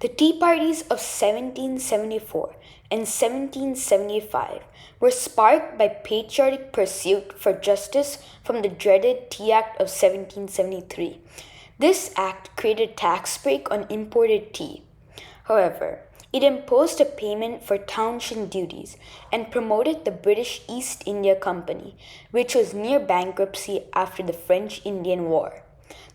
The tea parties of 1774 and 1775 were sparked by patriotic pursuit for justice from the dreaded Tea Act of 1773. This act created a tax break on imported tea. However, it imposed a payment for townshend duties and promoted the British East India Company, which was near bankruptcy after the French Indian War.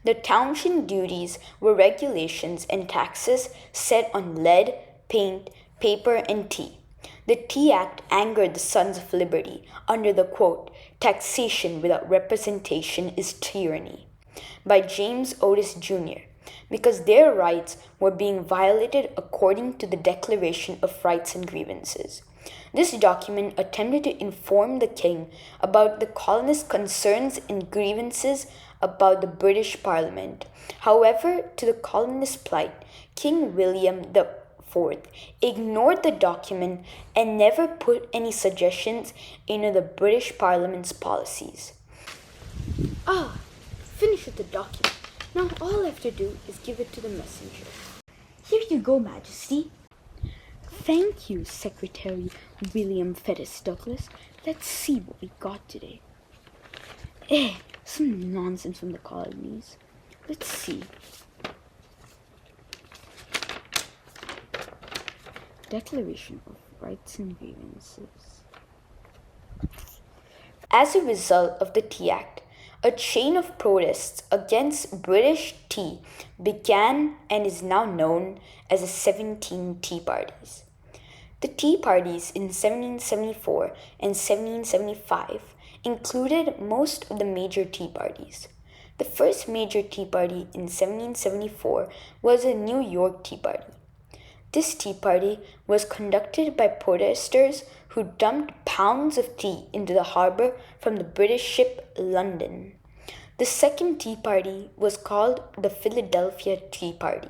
The townshend duties were regulations and taxes set on lead, paint, paper, and tea. The Tea Act angered the Sons of Liberty under the quote, "Taxation without representation is tyranny," by James Otis Jr., because their rights were being violated according to the Declaration of Rights and Grievances. This document attempted to inform the king about the colonists' concerns and grievances about the British Parliament. However, to the colonists' plight, King William IV ignored the document and never put any suggestions into the British Parliament's policies. Finished with the document. Now all I have to do is give it to the messenger. Here you go, Majesty. Thank you, Secretary William Fettis Douglas. Let's see what we got today. Some nonsense from the colonies. Let's see. Declaration of Rights and Grievances. As a result of the Tea Act, a chain of protests against British tea began and is now known as the 17 Tea Parties. The Tea Parties in 1774 and 1775 included most of the major tea parties. The first major tea party in 1774 was the New York Tea Party. This tea party was conducted by protesters who dumped pounds of tea into the harbor from the British ship London. The second tea party was called the Philadelphia Tea Party.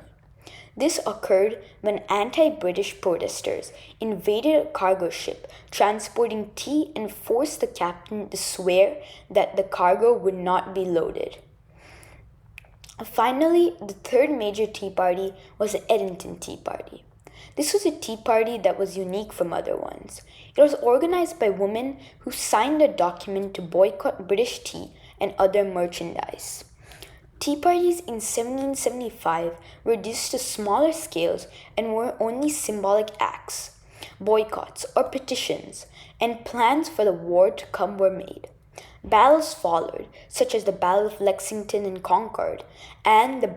This occurred when anti-British protesters invaded a cargo ship transporting tea and forced the captain to swear that the cargo would not be loaded. Finally, the third major tea party was the Edmonton Tea Party. This was a tea party that was unique from other ones. It was organized by women who signed a document to boycott British tea and other merchandise. Tea parties in 1775 were reduced to smaller scales and were only symbolic acts. Boycotts or petitions and plans for the war to come were made. Battles followed, such as the Battle of Lexington and Concord and the